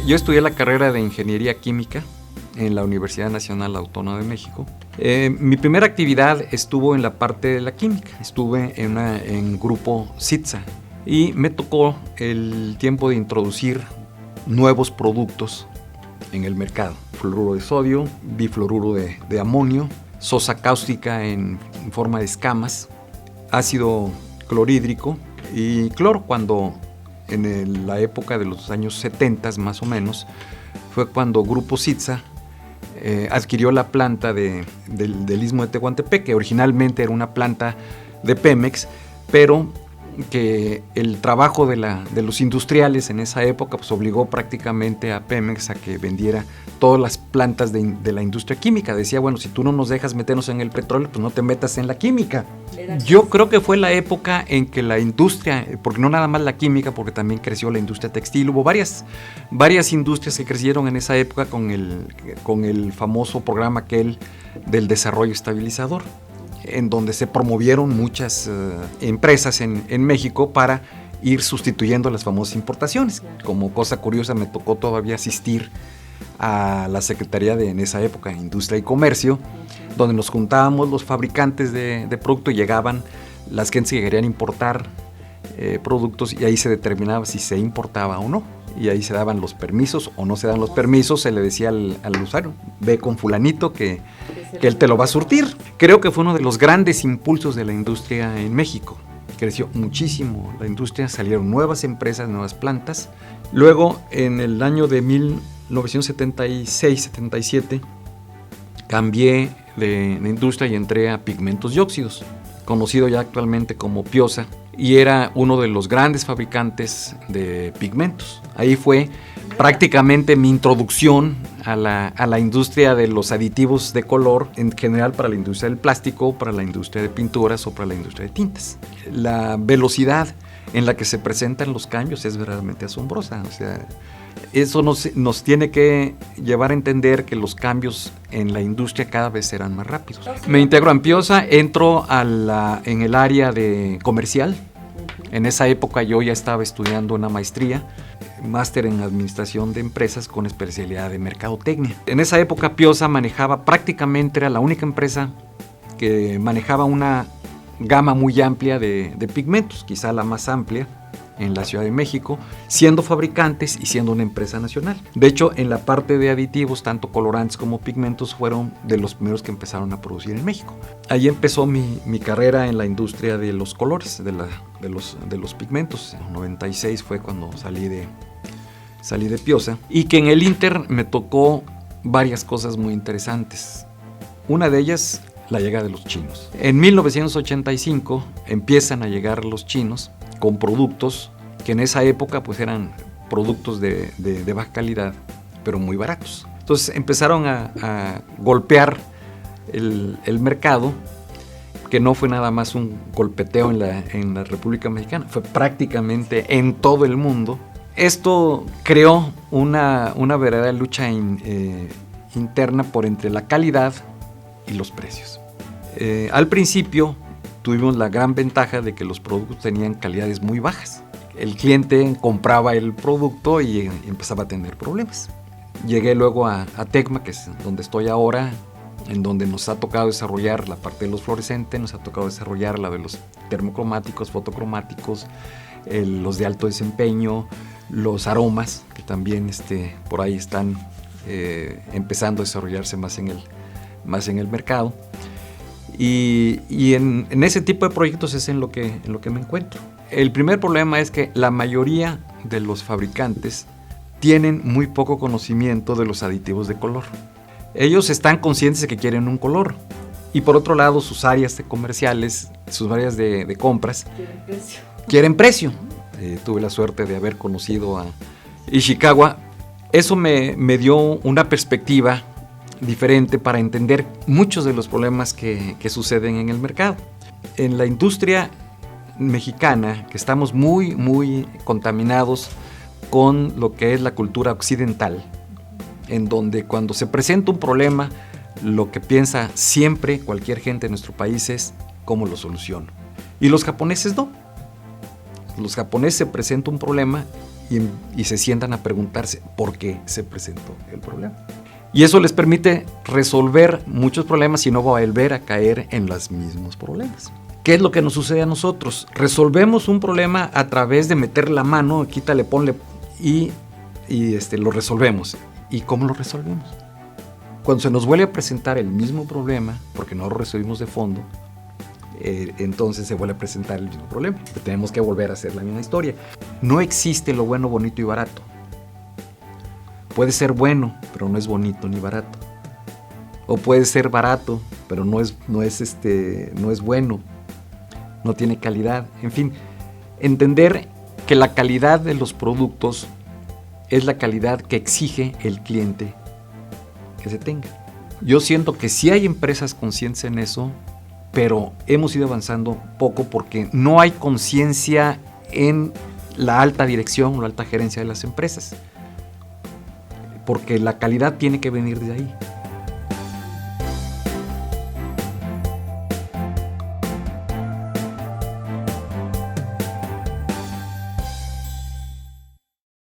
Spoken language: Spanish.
Yo estudié la carrera de Ingeniería Química en la Universidad Nacional Autónoma de México. Mi primera actividad estuvo en la parte de la química. Estuve en grupo CITSA y me tocó el tiempo de introducir nuevos productos en el mercado. Fluoruro de sodio, bifluoruro de amonio, sosa cáustica en forma de escamas, ácido clorhídrico y cloro, cuando en la época de los años 70 más o menos fue cuando Grupo CITSA adquirió la planta del Istmo de Tehuantepec, que originalmente era una planta de Pemex, pero que el trabajo de los industriales en esa época pues obligó prácticamente a Pemex a que vendiera todas las plantas de la industria química. Decía, bueno, si tú no nos dejas meternos en el petróleo, pues no te metas en la química. Yo creo que fue la época en que la industria, porque no nada más la química, porque también creció la industria textil, hubo varias industrias que crecieron en esa época con el famoso programa aquel del desarrollo estabilizador, en donde se promovieron muchas empresas en México para ir sustituyendo las famosas importaciones. Como cosa curiosa, me tocó todavía asistir a la Secretaría en esa época, Industria y Comercio, donde nos juntábamos los fabricantes de producto y llegaban las gentes que querían importar productos, y ahí se determinaba si se importaba o no. Y ahí se daban los permisos o no se dan los permisos, se le decía al usuario, ve con fulanito que él te lo va a surtir. Creo que fue uno de los grandes impulsos de la industria en México. Creció muchísimo la industria, salieron nuevas empresas, nuevas plantas. Luego, en el año de 1976-77, cambié de industria y entré a pigmentos y óxidos, conocido ya actualmente como Piosa, y era uno de los grandes fabricantes de pigmentos. Ahí fue prácticamente mi introducción a la industria de los aditivos de color, en general para la industria del plástico, para la industria de pinturas o para la industria de tintas. La velocidad en la que se presentan los cambios es verdaderamente asombrosa. O sea, eso nos tiene que llevar a entender que los cambios en la industria cada vez serán más rápidos. Me integro en Piosa, entro en el área de comercial. En esa época yo ya estaba estudiando una maestría, máster en administración de empresas con especialidad de mercadotecnia. En esa época Piosa prácticamente era la única empresa que manejaba una gama muy amplia de pigmentos, quizá la más amplia en la Ciudad de México, siendo fabricantes y siendo una empresa nacional. De hecho, en la parte de aditivos, tanto colorantes como pigmentos fueron de los primeros que empezaron a producir en México. Ahí empezó mi carrera en la industria de los colores, de los pigmentos. En el 96 fue cuando salí de Piosa, y que en el Inter me tocó varias cosas muy interesantes. Una de ellas, la llegada de los chinos. En 1985 empiezan a llegar los chinos con productos que en esa época pues eran productos de baja calidad, pero muy baratos. Entonces empezaron a golpear el mercado, que no fue nada más un golpeteo en la República Mexicana, fue prácticamente en todo el mundo. Esto creó una verdadera lucha interna por entre la calidad y los precios. Al principio tuvimos la gran ventaja de que los productos tenían calidades muy bajas. El cliente compraba el producto y empezaba a tener problemas. Llegué luego a Tecma, que es donde estoy ahora, en donde nos ha tocado desarrollar la parte de los fluorescentes, nos ha tocado desarrollar la de los termocromáticos, fotocromáticos, los de alto desempeño, los aromas, que también por ahí están empezando a desarrollarse más en el mercado. Y en ese tipo de proyectos es en lo que me encuentro. El primer problema es que la mayoría de los fabricantes tienen muy poco conocimiento de los aditivos de color. Ellos están conscientes de que quieren un color, y por otro lado sus áreas comerciales, sus áreas de compras quieren precio. Tuve la suerte de haber conocido a Ishikawa. Eso me dio una perspectiva diferente para entender muchos de los problemas que suceden en el mercado. En la industria mexicana, que estamos muy, muy contaminados con lo que es la cultura occidental, en donde cuando se presenta un problema, lo que piensa siempre cualquier gente en nuestro país es cómo lo soluciono. Y los japoneses no. Los japoneses se presenta un problema y se sientan a preguntarse por qué se presentó el problema. Y eso les permite resolver muchos problemas y no volver a caer en los mismos problemas. ¿Qué es lo que nos sucede a nosotros? Resolvemos un problema a través de meter la mano, quítale, ponle y lo resolvemos. ¿Y cómo lo resolvemos? Cuando se nos vuelve a presentar el mismo problema, porque no lo resolvimos de fondo, entonces se vuelve a presentar el mismo problema. Tenemos que volver a hacer la misma historia. No existe lo bueno, bonito y barato. Puede ser bueno, pero no es bonito ni barato. O puede ser barato, pero no es bueno. No tiene calidad. En fin, entender que la calidad de los productos es la calidad que exige el cliente que se tenga. Yo siento que sí hay empresas conscientes en eso, pero hemos ido avanzando poco porque no hay conciencia en la alta dirección o la alta gerencia de las empresas. Porque la calidad tiene que venir de ahí.